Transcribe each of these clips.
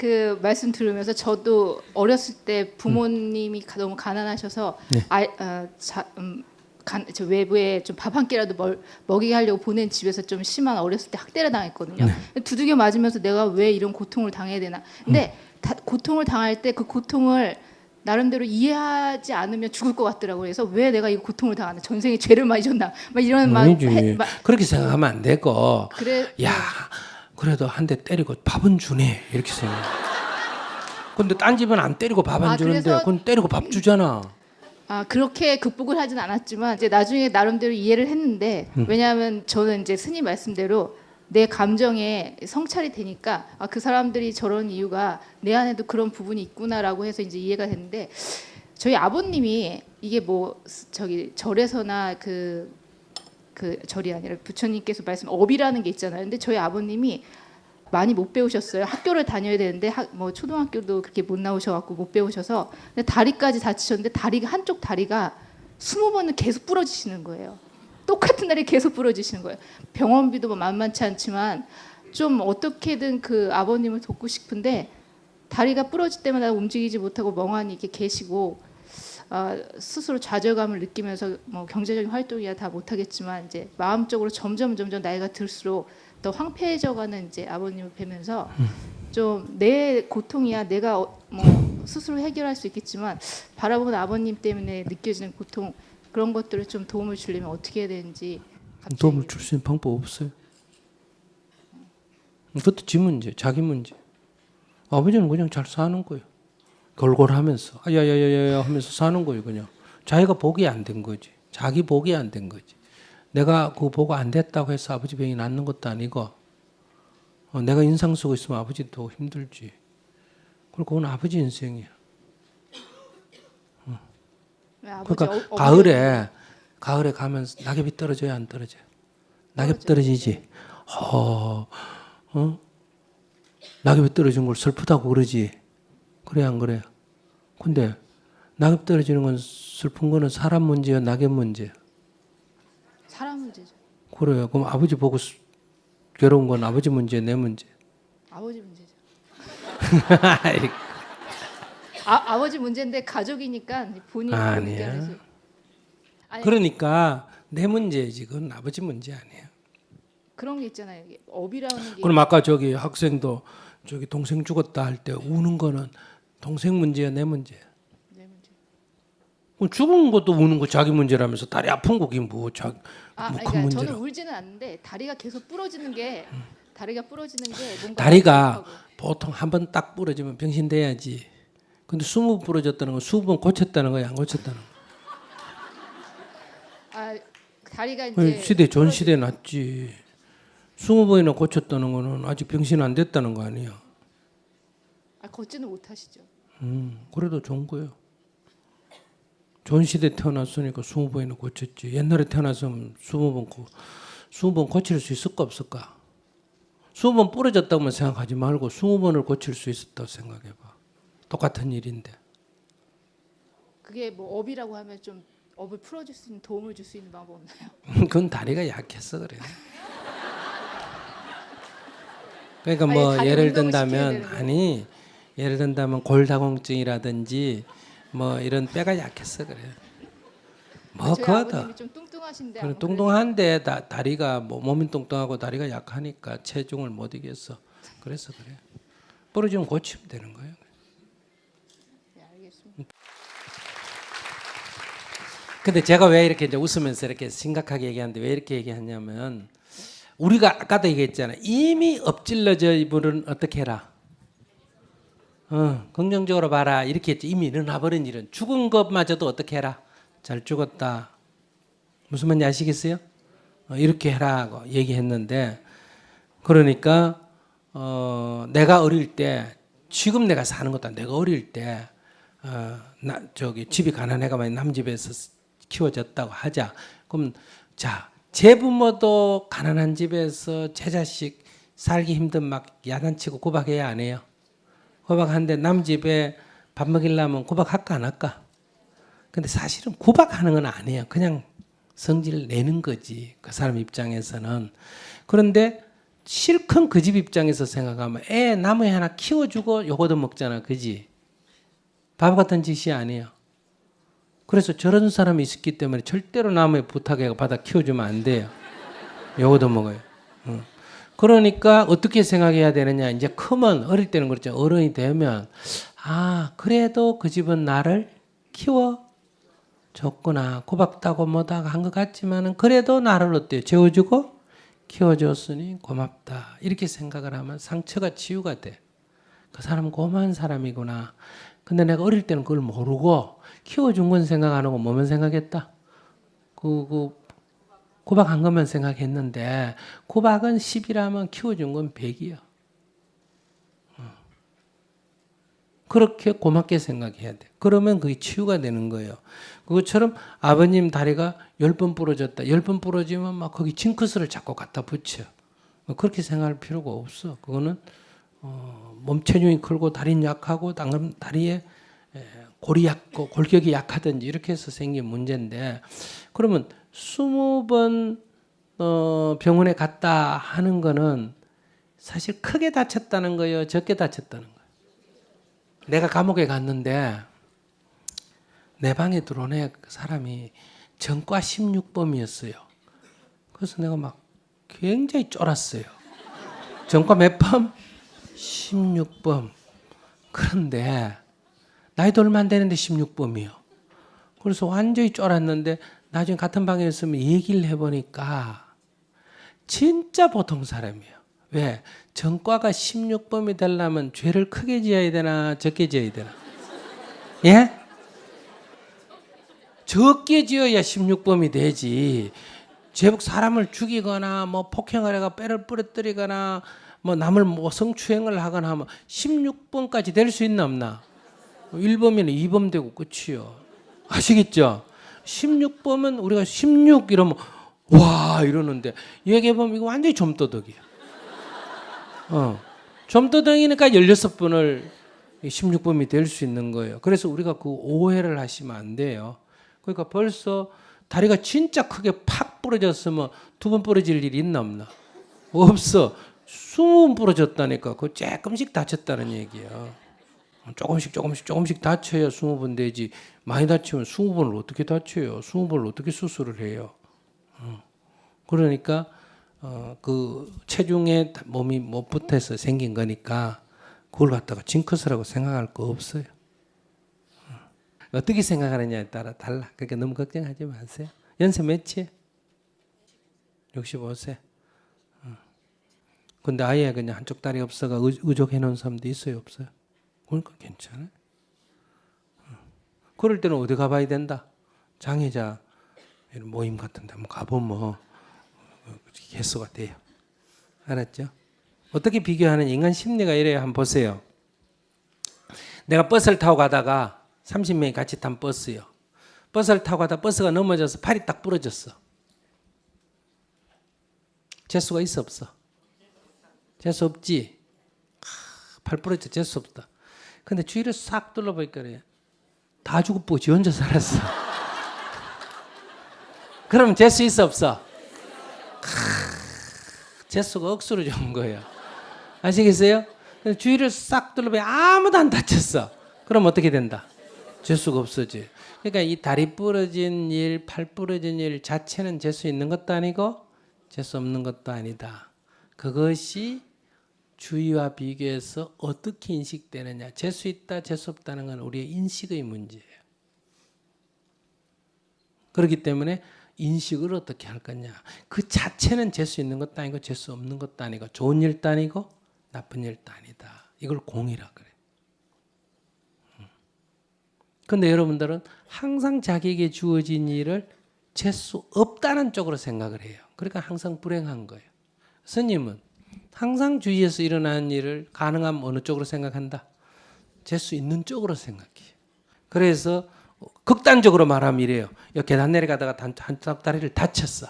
그 말씀 들으면서 저도 어렸을 때 부모님이 너무 가난하셔서 네. 저 외부에 좀 밥 한 끼라도 먹이게 하려고 보낸 집에서 좀 심한 어렸을 때 학대를 당했거든요. 두들겨 맞으면서 내가 왜 이런 고통을 당해야 되나. 근데 고통을 당할 때 그 고통을 나름대로 이해하지 않으면 죽을 것 같더라고요. 그래서 왜 내가 이 고통을 당하나, 전생에 죄를 많이 졌나, 막 이런 아니지. 그렇게 생각하면 안 되고, 그래. 야, 그래도 한 대 때리고 밥은 주네 이렇게 생각해. 근데 딴 집은 안 때리고 밥 안 주는데, 그래서 그건 때리고 밥 주잖아. 그렇게 극복을 하진 않았지만 이제 나중에 나름대로 이해를 했는데, 왜냐하면 저는 이제 스님 말씀대로 내 감정에 성찰이 되니까 그 사람들이 저런 이유가 내 안에도 그런 부분이 있구나라고 해서 이제 이해가 됐는데, 저희 아버님이 이게 뭐 저기 절에서나 그 절이 아니라 부처님께서 말씀 업이라는 게 있잖아요. 근데 저희 아버님이 많이 못 배우셨어요. 학교를 다녀야 되는데 뭐 초등학교도 그렇게 못 나오셔갖고 못 배우셔서, 근데 다리까지 다치셨는데 다리가 한쪽 다리가 20번은 계속 부러지시는 거예요. 똑같은 날이 계속 부러지시는 거예요. 병원비도 뭐 만만치 않지만 좀 어떻게든 그 아버님을 돕고 싶은데 다리가 부러질 때마다 움직이지 못하고 멍하니 이렇게 계시고, 스스로 좌절감을 느끼면서 뭐 경제적인 활동이야 다 못하겠지만 이제 마음적으로 점점 나이가 들수록 더 황폐해져가는 이제 아버님을 뵈면서 좀 내 고통이야 내가 뭐 스스로 해결할 수 있겠지만 바라보는 아버님 때문에 느껴지는 고통, 그런 것들을 좀 도움을 주려면 어떻게 해야 되는지. 도움을 줄 수 있는 방법 없어요. 그것도 지 문제, 자기 문제. 아버지는 그냥 잘 사는 거예요. 골골하면서 아야야야야 하면서 사는 거예요. 그냥 자기가 복이 안 된 거지. 자기 복이 안 된 거지. 내가 그 보고 안 됐다고 해서 아버지 병이 낫는 것도 아니고, 내가 인상 쓰고 있으면 아버지도 힘들지. 그리고 그건 아버지 인생이야. 그러니까 가을에 가면서 낙엽이 떨어져요, 안 떨어져요? 낙엽 떨어지지. 낙엽이 떨어진 걸 슬프다고 그러지. 그래 안 그래요? 근데 낙엽 떨어지는 건 슬픈 거는 사람 문제야, 낙엽 문제야? 사람 문제죠. 그래요. 그럼 아버지 보고 괴로운 건 아버지 문제, 내 문제? 아버지 문제죠. 아버지 문제인데 가족이니까 본인이 아니야. 그러니까 내 문제지. 그건 아버지 문제 아니야. 그런 게 있잖아요. 이게 업이라는 게. 그럼 아까 저기 학생도 저기 동생 죽었다 할 때 우는 거는 동생 문제야, 내 문제야? 내 문제. 그럼 죽은 것도 우는 거 자기 문제라면서 다리 아픈 거 그게 뭐 큰 그러니까 문제라. 저는 울지는 않는데 다리가 계속 부러지는 게 뭔가 다리가 보통 한 번 딱 부러지면 병신 돼야지. 근데 20번 부러졌다는 건 20번 고쳤다는 거야, 안 고쳤다는 거야? 다리가 이제 시대 좋은 시대 낫지. 20번이나 고쳤다는 거는 아직 병신 안 됐다는 거 아니야. 걷지는 못하시죠. 그래도 좋은 거예요. 좋은 시대 태어났으니까 20번이나 고쳤지. 옛날에 태어났으면 20번 고칠 수 있을까 없을까? 20번 부러졌다고만 생각하지 말고 20번을 고칠 수 있었다고 생각해봐. 똑같은 일인데. 그게 뭐 업이라고 하면 좀 업을 풀어줄 수 있는, 도움을 줄 수 있는 방법 없나요? 그건 다리가 약해서 그래. 그러니까 뭐 예를 든다면 골다공증이라든지 뭐 이런 뼈가 약해서 그래. 뭐 저희 그거다. 아버님이 좀 뚱뚱하신데 그래, 뚱뚱한데 다리가 뭐 몸이 뚱뚱하고 다리가 약하니까 체중을 못 이겨서 그래서 그래. 부러지면 고치면 되는 거예요. 네, 알겠습니다. 근데 제가 왜 이렇게 이제 웃으면서 이렇게 심각하게 얘기하는데 왜 이렇게 얘기하냐면, 우리가 아까도 얘기했잖아요. 이미 엎질러져 이분은 어떻게 해라. 긍정적으로 봐라. 이렇게 했지. 이미 일어나버린 일은 죽은 것마저도 어떻게 해라. 잘 죽었다. 무슨 말인지 아시겠어요? 이렇게 해라고 얘기했는데, 그러니까 내가 어릴 때, 지금 내가 사는 것도 내가 어릴 때 저기 집이 가난해가지고 남집에서 키워졌다고 하자. 그럼 자, 제 부모도 가난한 집에서 제 자식 살기 힘든 막 야단치고 구박해야 안 해요? 구박하는데 남집에 밥 먹이려면 구박할까 안 할까? 근데 사실은 구박하는 건 아니에요. 그냥 성질 내는 거지. 그 사람 입장에서는. 그런데 실컷 그 집 입장에서 생각하면 애 나무에 하나 키워주고 요거도 먹잖아. 그지? 바보 같은 짓이 아니에요. 그래서 저런 사람이 있었기 때문에 절대로 나무에 부탁해 받아 키워주면 안 돼요. 요거도 먹어요. 그러니까 어떻게 생각해야 되느냐. 이제 크면 어릴 때는 그렇죠. 어른이 되면 아 그래도 그 집은 나를 키워줬구나. 고맙다고 뭐다가 한 것 같지만은 그래도 나를 어때요? 재워주고 키워줬으니 고맙다. 이렇게 생각을 하면 상처가 치유가 돼. 그 사람은 고마운 사람이구나. 근데 내가 어릴 때는 그걸 모르고 키워준 건 생각 안 하고 뭐만 생각했다? 구박한 것만 생각했는데 구박은 10이라면 키워준 건 100이야. 그렇게 고맙게 생각해야 돼. 그러면 그게 치유가 되는 거예요. 그것처럼 아버님 다리가 10번 부러졌다. 10번 부러지면 막 거기 징크스를 자꾸 갖다 붙여. 그렇게 생각할 필요가 없어. 그거는 몸 체중이 크고 다리는 약하고 다리에 골이 약고 골격이 약하든지 이렇게 해서 생긴 문제인데 그러면 20번 병원에 갔다 하는 거는 사실 크게 다쳤다는 거예요? 적게 다쳤다는 거예요? 내가 감옥에 갔는데 내 방에 들어온 사람이 전과 16범이었어요. 그래서 내가 막 굉장히 쫄았어요. 전과 몇 범? 16범. 그런데 나이도 얼마 안 되는데 16범이요. 그래서 완전히 쫄았는데 나중에 같은 방에 있으면 얘기를 해보니까 진짜 보통 사람이에요. 왜? 전과가 16범이 되려면 죄를 크게 지어야 되나 적게 지어야 되나? 예? 적게 지어야 16범이 되지. 제복 사람을 죽이거나 뭐 폭행을 해가 뼈를 부러뜨리거나 뭐 남을 뭐 성추행을 하거나 하면 16범까지 될 수 있나 없나? 1범이면 2범 되고 끝이요. 아시겠죠? 16범은 우리가 16 이러면 와 이러는데 얘기해보면 이거 완전히 좀도덕이야. 좀도덕이니까 16번을 16범이 될 수 있는 거예요. 그래서 우리가 그 오해를 하시면 안 돼요. 그러니까 벌써 다리가 진짜 크게 팍 부러졌으면 2번 부러질 일이 있나 없나? 없어. 20번 부러졌다니까. 그거 조금씩 다쳤다는 얘기야. 조금씩 다쳐야 20번 되지. 많이 다치면 20번을 어떻게 다쳐요? 20번을 어떻게 수술을 해요? 그러니까 그 체중에 몸이 못 붙어서 생긴 거니까 그걸 갖다가 징크스라고 생각할 거 없어요. 어떻게 생각하느냐에 따라 달라. 그러니까 너무 걱정하지 마세요. 연세 몇이에요? 65세. 근데 아예 그냥 한쪽 다리 없어가 의족해 놓은 사람도 있어요, 없어요? 그러니까 괜찮아요. 그럴 때는 어디 가봐야 된다? 장애자 모임 같은 데 한번 가보면 해소가 돼요. 알았죠? 어떻게 비교하는 인간 심리가 이래요. 한번 보세요. 내가 버스를 타고 가다가 30명이 같이 탄 버스요. 버스를 타고 가다 버스가 넘어져서 팔이 딱 부러졌어. 재수가 있어 없어? 재수 없지? 팔 부러져 재수 없다. 근데 주위를 싹 둘러보니까 그래. 다 죽었고 지 혼자 살았어. 그럼 재수 있어 없어? 재수가 억수로 좋은 거예요. 아시겠어요? 주위를 싹 둘러보니 아무도 안 다쳤어. 그럼 어떻게 된다? 재수가 없어지. 그러니까 이 다리 부러진 일, 팔 부러진 일 자체는 재수 있는 것도 아니고 재수 없는 것도 아니다. 그것이 주위와 비교해서 어떻게 인식되느냐. 재수 있다, 재수 없다는 건 우리의 인식의 문제예요. 그렇기 때문에 인식을 어떻게 할 거냐. 그 자체는 재수 있는 것도 아니고 재수 없는 것도 아니고 좋은 일도 아니고 나쁜 일도 아니다. 이걸 공이라 그래요. 그런데 여러분들은 항상 자기에게 주어진 일을 재수 없다는 쪽으로 생각을 해요. 그러니까 항상 불행한 거예요. 스님은 항상 주위에서 일어나는 일을 가능하면 어느 쪽으로 생각한다? 재수 있는 쪽으로 생각해요. 그래서 극단적으로 말하면 이래요. 계단 내려가다가 한쪽 다리를 다쳤어.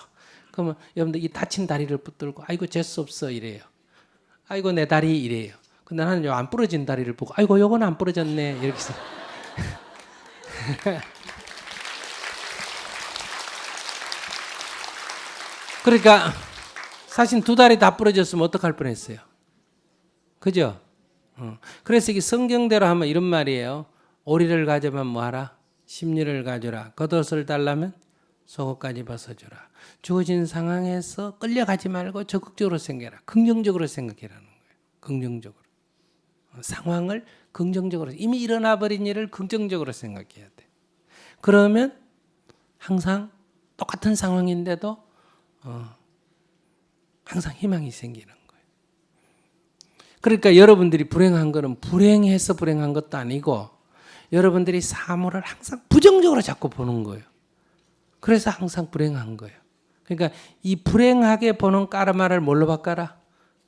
그러면 여러분들 이 다친 다리를 붙들고 아이고 재수 없어 이래요. 아이고 내 다리 이래요. 근데 나는 요 안 부러진 다리를 보고 아이고 요건 안 부러졌네 이렇게 해서 그러니까 사실 두 다리 다 부러졌으면 어떡할 뻔했어요. 그죠? 그래서 이게 성경대로 하면 이런 말이에요. 오리를 가져면 뭐하라? 심리를 가져라. 겉옷을 달라면 속옷까지 벗어주라. 주어진 상황에서 끌려가지 말고 적극적으로 생각해라. 긍정적으로 생각해라는 거예요. 긍정적으로. 상황을 긍정적으로, 이미 일어나 버린 일을 긍정적으로 생각해야 돼. 그러면 항상 똑같은 상황인데도 항상 희망이 생기는 거예요. 그러니까 여러분들이 불행한 거는 불행해서 불행한 것도 아니고 여러분들이 사물을 항상 부정적으로 자꾸 보는 거예요. 그래서 항상 불행한 거예요. 그러니까 이 불행하게 보는 까르마를 뭘로 바꿔라?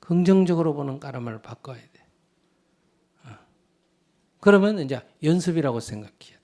긍정적으로 보는 까르마를 바꿔야 돼. 그러면 이제 연습이라고 생각해야 돼.